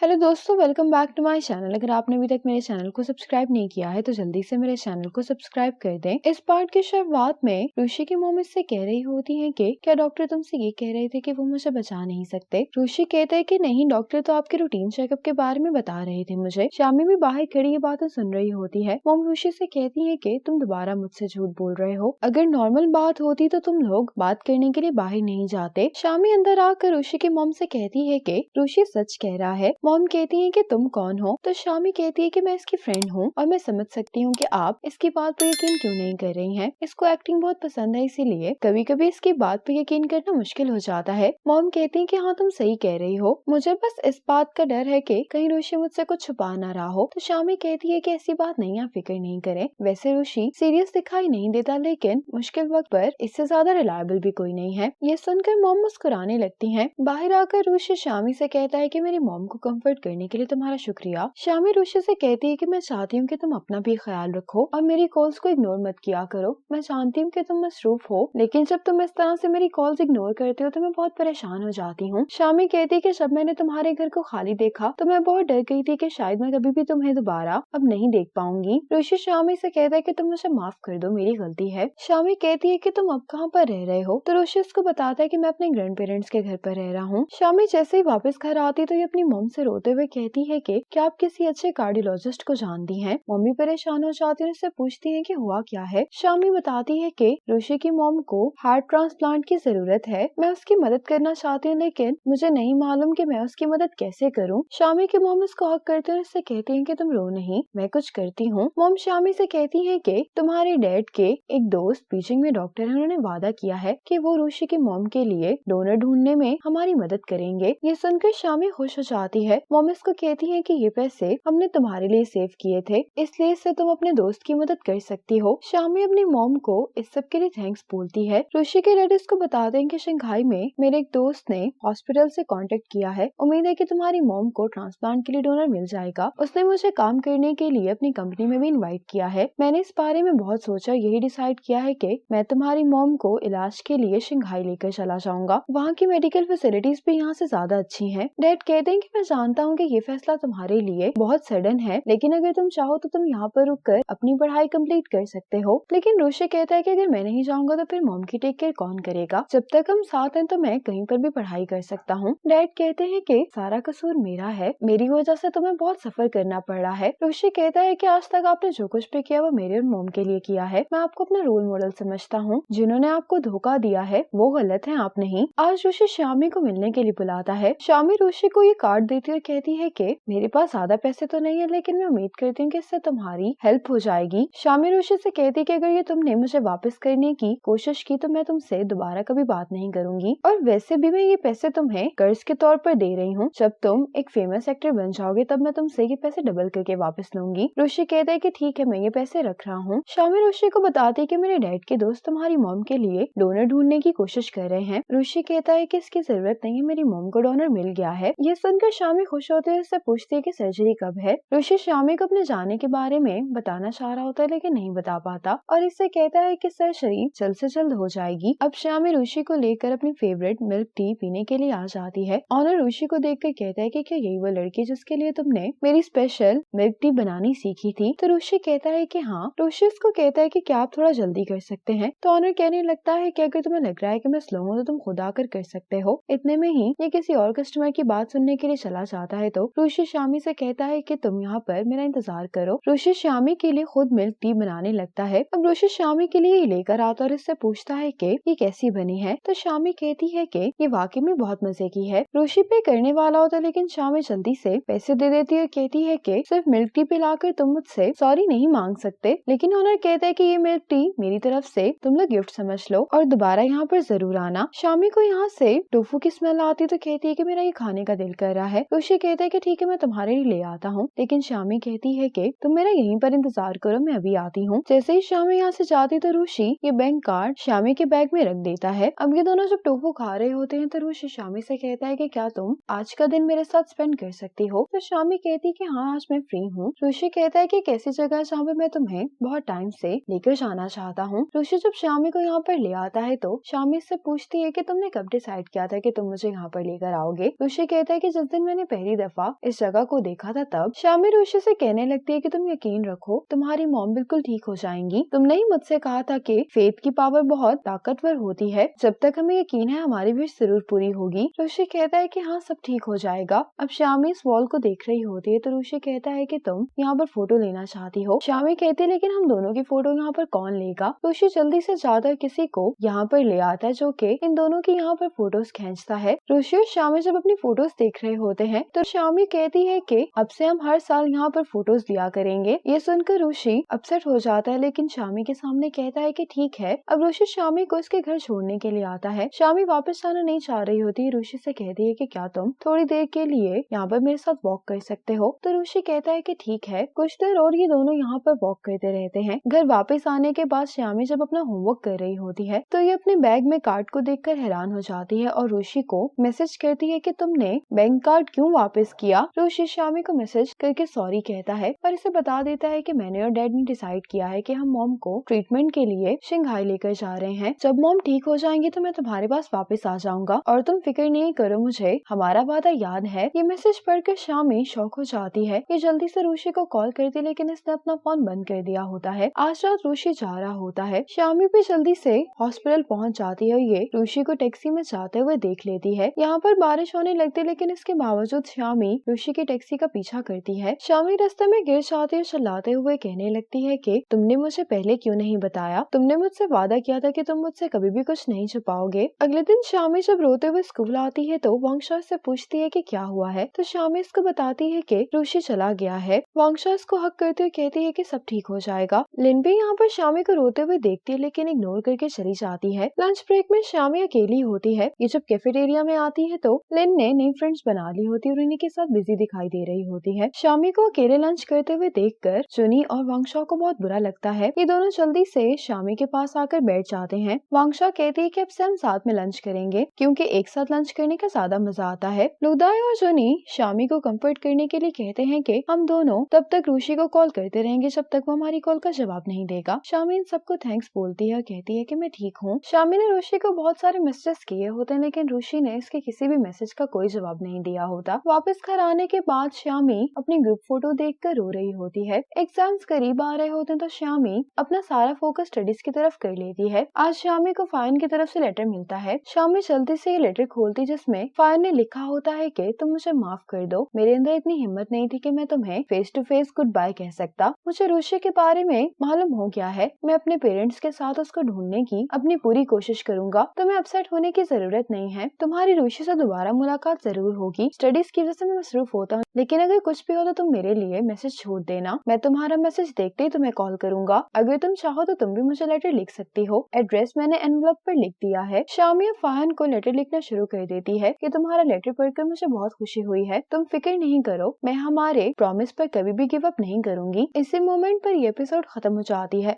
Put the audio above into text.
Hello दोस्तों, welcome back to my channel. अगर आपने अभी तक मेरे चैनल को सब्सक्राइब नहीं किया है तो जल्दी से मेरे चैनल को सब्सक्राइब कर दें। इस पार्ट की शुरुआत में ऋषि की मॉम इससे कह रही होती है कि क्या डॉक्टर तुमसे ये कह रहे थे कि वो मुझे बचा नहीं सकते। ऋषि कहता है कि नहीं, डॉक्टर तो आपके रूटीन चेकअप के बारे में बता रहे थे मुझे। शामी भी बाहर खड़ी ये बातें सुन रही होती है। मॉम ऋषि से कहती है कि तुम दोबारा मुझसे झूठ बोल रहे हो। अगर नॉर्मल बात होती तो तुम लोग बात करने के लिए बाहर नहीं जाते। शामी अंदर आकर ऋषि की मॉम से कहती है कि ऋषि सच कह रहा है। मॉम कहती है कि तुम कौन हो, तो शामी कहती है कि मैं इसकी फ्रेंड हूँ और मैं समझ सकती हूँ कि आप इसकी बात पर यकीन क्यों नहीं कर रही हैं। इसको एक्टिंग बहुत पसंद है, इसीलिए कभी कभी इसकी बात पर यकीन करना मुश्किल हो जाता है। मॉम कहती है कि हाँ, तुम सही कह रही हो, मुझे बस इस बात का डर है कि कहीं ऋषि मुझसे कुछ छुपा ना रहा हो। तो शामी कहती है कि ऐसी बात नहीं, आप फिक्र नहीं करें। वैसे ऋषि सीरियस दिखाई नहीं देता, लेकिन मुश्किल वक्त पर इससे ज्यादा रिलायबल भी कोई नहीं है। ये सुनकर मॉम मुस्कुराने लगती है। बाहर आकर ऋषि शामी से कहता है कि मेरी मॉम को कंफर्ट करने के लिए तुम्हारा शुक्रिया। शामी ऋषि से कहती है कि मैं चाहती हूँ कि तुम अपना भी ख्याल रखो और मेरी कॉल्स को इग्नोर मत किया करो। मैं जानती हूँ कि तुम मसरूफ हो, लेकिन जब तुम इस तरह से मेरी कॉल्स इग्नोर करते हो तो मैं बहुत परेशान हो जाती हूँ। शामी कहती है कि जब मैंने तुम्हारे घर को खाली देखा तो मैं बहुत डर गई थी कि शायद मैं कभी भी तुम्हें दोबारा अब नहीं देख पाऊंगी। ऋषि शामी से कहता है कि तुम मुझे माफ कर दो, मेरी गलती है। शामी कहती है कि तुम अब कहाँ पर रह रहे हो, तो ऋषि उसको बताता है कि मैं अपने ग्रैंड पेरेंट्स के घर पर रह रहा हूँ। शामी जैसे ही वापस घर आती तो ये अपनी मॉम से रोते हुए कहती है कि क्या आप किसी अच्छे कार्डियोलॉजिस्ट को जानती हैं। मम्मी परेशान हो जाती है, उससे पूछती है कि हुआ क्या है। शामी बताती है कि ऋषि की मॉम को हार्ट ट्रांसप्लांट की जरूरत है। मैं उसकी मदद करना चाहती हूँ, लेकिन मुझे नहीं मालूम कि मैं उसकी मदद कैसे करूँ। शामी की मॉम उसको हक करते हैं, उससे कहती है कि तुम रो नहीं, मैं कुछ करती हूँ। मॉम शामी से कहती है कि तुम्हारे डैड के एक दोस्त बीजिंग में डॉक्टर है, उन्होंने वादा किया है कि वो ऋषि की मॉम के लिए डोनर ढूंढने में हमारी मदद करेंगे। ये सुनकर शामी खुश हो जाती है। मॉम इसको कहती है कि ये पैसे हमने तुम्हारे लिए सेव किए थे, इसलिए इससे तुम अपने दोस्त की मदद कर सकती हो। शामी अपनी मॉम को इस सब के लिए थैंक्स बोलती है। ऋषि के डैड इसको बताते हैं कि शंघाई में मेरे एक दोस्त ने हॉस्पिटल से कांटेक्ट किया है, उम्मीद है कि तुम्हारी मॉम को ट्रांसप्लांट के लिए डोनर मिल जाएगा। उसने मुझे काम करने के लिए अपनी कंपनी में भी इनवाइट किया है। मैंने इस बारे में बहुत सोचा, यही डिसाइड किया है कि मैं तुम्हारी मॉम को इलाज के लिए शंघाई लेकर चला जाऊंगा। वहाँ की मेडिकल फैसिलिटीज भी यहाँ से ज्यादा अच्छी हैं। डैड कहते हैं कि मैं जानता हूँ कि ये फैसला तुम्हारे लिए बहुत सडन है, लेकिन अगर तुम चाहो तो तुम यहाँ पर रुककर अपनी पढ़ाई कंप्लीट कर सकते हो। लेकिन ऋषि कहता है कि अगर मैं नहीं जाऊंगा तो फिर मॉम की टेक केयर कौन करेगा। जब तक हम साथ हैं तो मैं कहीं पर भी पढ़ाई कर सकता हूँ। डैड कहते हैं कि सारा कसूर मेरा है, मेरी वजह से तुम्हें बहुत सफर करना पड़ रहा है। ऋषि कहता है कि आज तक आपने जो कुछ भी किया वो मेरे और मॉम के लिए किया है। मैं आपको अपना रोल मॉडल समझता हूँ। जिन्होंने आपको धोखा दिया है वो गलत है, आप नहीं। आज ऋषि शामी को मिलने के लिए बुलाता है। शामी ऋषि को ये कार्ड देती है और कहती है कि मेरे पास ज्यादा पैसे तो नहीं है, लेकिन मैं उम्मीद करती हूँ कि इससे तुम्हारी हेल्प हो जाएगी। शामी ऋषि से कहती है कि अगर ये तुमने मुझे वापस करने की कोशिश की तो मैं तुमसे दोबारा कभी बात नहीं करूंगी, और वैसे भी मैं ये पैसे तुम्हें कर्ज के तौर पर दे रही हूँ। जब तुम एक फेमस एक्टर बन जाओगे तब मैं तुमसे ये पैसे डबल करके वापस लूंगी। ऋषि कहता है कि ठीक है, मैं ये पैसे रख रहा हूँ। शामी ऋषि को बताती है कि मेरे डैड के दोस्त तुम्हारी मॉम के लिए डोनर ढूंढने की कोशिश कर रहे हैं। ऋषि कहता है कि इसकी जरूरत नहीं है, मेरी मॉम को डोनर मिल गया है। ये सुनकर शामी खुश होती है, उससे पूछती है कि सर्जरी कब है। ऋषि शामी को अपने जाने के बारे में बताना चाह रहा होता है, लेकिन नहीं बता पाता और इससे कहता है कि सर्जरी जल्द से जल्द हो जाएगी। अब शामी ऋषि को लेकर अपनी फेवरेट मिल्क टी पीने के लिए आ जाती है। ऑनर ऋषि को देखकर कहता है कि क्या यही वो लड़की जिसके लिए तुमने मेरी स्पेशल मिल्क टी बनानी सीखी थी। तो ऋषि कहता है कि हाँ। ऋषि उसको कहता है कि क्या आप थोड़ा जल्दी कर सकते हैं। तो ऑनर कहने लगता है कि अगर तुम्हें लग रहा है कि मैं स्लो हूँ तो तुम खुद आकर कर सकते हो। इतने में ही ये किसी और कस्टमर की बात सुनने के लिए चला जाता है। तो ऋषि शामी से कहता है कि तुम यहाँ पर मेरा इंतजार करो। ऋषि शामी के लिए खुद मिल्क टी बनाने लगता है। अब ऋषि शामी के लिए लेकर आता और इससे पूछता है कि ये कैसी बनी है। तो शामी कहती है कि ये वाकई में बहुत मजे की है। ऋषि पे करने वाला होता है, लेकिन शामी जल्दी से पैसे दे देती है और कहती है कि सिर्फ मिल्क टी पिलाकर तुम मुझसे सॉरी नहीं मांग सकते। लेकिन ऑनर कहता है कि ये मिल्क टी मेरी तरफ से तुम लोग गिफ्ट समझ लो और दोबारा यहाँ पर जरूर आना। शामी को यहाँ से टोफू की स्मेल आती तो कहती है कि मेरा ये खाने का दिल कर रहा है। ऋषि कहता है कि ठीक है, मैं तुम्हारे लिए ले आता हूँ। लेकिन शामी कहती है कि तुम मेरा यहीं पर इंतजार करो, मैं अभी आती हूँ। जैसे ही शामी यहाँ से जाती तो ऋषि ये बैंक कार्ड शामी के बैग में रख देता है। अब ये दोनों जब टोफू खा रहे होते हैं तो ऋषि शामी से कहता है कि क्या तुम आज का दिन मेरे साथ स्पेंड कर सकती हो। तो शामी कहती है कि हाँ, आज मैं फ्री हूँ। ऋषि कहता है कि कैसी जगह है जहाँ पे मैं तुम्हें बहुत टाइम से लेकर जाना चाहता हूँ। ऋषि जब शामी को यहाँ पर ले आता है तो शामी से पूछती है कि तुमने कब डिसाइड किया था कि तुम मुझे यहाँ पर लेकर आओगे। ऋषि कहता है कि जिस दिन मैंने पहली दफा इस जगह को देखा था तब शामी रुशी से कहने लगती है कि तुम यकीन रखो, तुम्हारी मॉम बिल्कुल ठीक हो जाएंगी। तुमने ही मुझसे कहा था कि फेथ की पावर बहुत ताकतवर होती है, जब तक हमें यकीन है हमारी विश जरूर पूरी होगी। रुशी कहता है कि हाँ, सब ठीक हो जाएगा। अब शामी इस वॉल को देख रही होती है तो रुशी कहता है कि तुम यहाँ पर फोटो लेना चाहती हो। शामी कहती है लेकिन हम दोनों की फोटो यहाँ पर कौन लेगा। रुशी जल्दी से जाकर किसी को यहाँ पर ले आता है जो कि इन दोनों की यहाँ पर फोटोज खींचता है। रुशी और शामी जब अपनी फोटोज देख रहे होते हैं तो शामी कहती है कि अब से हम हर साल यहाँ पर फोटोज दिया करेंगे। ये सुनकर रुशी अपसेट हो जाता है लेकिन शामी के सामने कहता है कि ठीक है। अब रुशी शामी को इसके घर छोड़ने के लिए आता है। शामी वापस जाना नहीं चाह रही होती। रुशी से कहती है कि क्या तुम थोड़ी देर के लिए यहाँ पर मेरे साथ वॉक कर सकते हो। तो रुशी कहता है कि ठीक है। कुछ देर और ये दोनों यहाँ पर वॉक करते रहते हैं। घर वापस आने के बाद शामी जब अपना होमवर्क कर रही होती है तो ये अपने बैग में कार्ड को देखकर हैरान हो जाती है और रुशी को मैसेज करती है कि तुमने बैंक कार्ड क्यों वापस किया। रुशी शामी को मैसेज करके सॉरी कहता है और इसे बता देता है कि मैंने और डैड ने डिसाइड किया है कि हम मॉम को ट्रीटमेंट के लिए शंघाई लेकर जा रहे हैं। जब मॉम ठीक हो जाएंगी तो मैं तुम्हारे पास वापस आ जाऊंगा और तुम फिक्र नहीं करो, मुझे हमारा वादा याद है। ये मैसेज पढ़कर शामी शॉक हो जाती है। ये जल्दी से रुशी को कॉल करती लेकिन इसने अपना फोन बंद कर दिया होता है। आज रात रुशी जा रहा होता है। शामी भी जल्दी से हॉस्पिटल पहुंच जाती है। ये रुशी को टैक्सी में जाते हुए देख लेती है। यहाँ पर बारिश होने लगती लेकिन इसके बावजूद शामी रुशी की टैक्सी का पीछा करती है। शामी रास्ते में गिर जाती है, चिल्लाते हुए कहने लगती है कि तुमने मुझे पहले क्यों नहीं बताया। तुमने मुझसे वादा किया था कि तुम मुझसे कभी भी कुछ नहीं छुपाओगे। अगले दिन शामी जब रोते हुए स्कूल आती है तो वांगशा इससे पूछती है कि क्या हुआ है। तो शामी इसको बताती है कि रुशी चला गया है। वांगशा इसको हक करते हुए कहती है कि सब ठीक हो जाएगा। लिन भी यहाँ पर शामी को रोते हुए देखती है लेकिन इग्नोर करके चली जाती है। लंच ब्रेक में शामी अकेली होती है। ये जब कैफेटेरिया में आती है तो लिन ने नई फ्रेंड्स बना ली होती है और इन्हीं के साथ बिजी दिखाई दे रही होती है। शामी को अकेले लंच करते हुए देखकर जुनी और वांगशा को बहुत बुरा लगता है। ये दोनों जल्दी से शामी के पास आकर बैठ जाते हैं। वांगशा कहती है कि अब से हम साथ में लंच करेंगे क्योंकि एक साथ लंच करने का ज्यादा मजा आता है। लुदाई और जुनी शामी को कंफर्ट करने के लिए कहते हैं कि हम दोनों तब तक रुशी को कॉल करते रहेंगे जब तक वो हमारी कॉल का जवाब नहीं देगा। शामी इन सबको थैंक्स बोलती है और कहती है कि मैं ठीक हूँ। शामी ने रुशी को बहुत सारे मैसेजेस किए होते हैं लेकिन रुशी ने इसके किसी भी मैसेज का कोई जवाब नहीं दिया होता। वापस घर आने के बाद शामी अपनी ग्रुप फोटो देखकर रो रही होती है। एग्जाम्स करीब आ रहे होते हैं तो शामी अपना सारा फोकस स्टडीज की तरफ कर लेती है। आज शामी को फायन की तरफ से लेटर मिलता है। शामी जल्दी से ये लेटर खोलती जिसमें फायन ने लिखा होता है कि तुम मुझे माफ कर दो, मेरे अंदर इतनी हिम्मत नहीं थी कि मैं तुम्हें face to face goodbye कह सकता। मुझे रुशी के बारे में मालूम हो गया है। मैं अपने पेरेंट्स के साथ उसको ढूंढने की अपनी पूरी कोशिश करूंगा। तुम्हें अपसेट होने की जरूरत नहीं है। तुम्हारी रुशी से दोबारा मुलाकात जरूर होगी। स्टडीज की वजह से मैं मसरूफ होता हूँ लेकिन अगर कुछ भी हो तो तुम मेरे लिए मैसेज छोड़ देना। मैं तुम्हारा मैसेज देखते ही तुम्हें कॉल करूंगा। अगर तुम चाहो तो तुम भी मुझे लेटर लिख सकती हो। एड्रेस मैंने एनवलप पर लिख दिया है। शामी फाहन को लेटर लिखना शुरू कर देती है कि तुम्हारा लेटर पढ़कर मुझे बहुत खुशी हुई है। तुम फिक्र नहीं करो, मैं हमारे प्रॉमिस पर कभी भी गिव अप नहीं करूंगी। इसी मोमेंट पर ये एपिसोड खत्म हो जाती है।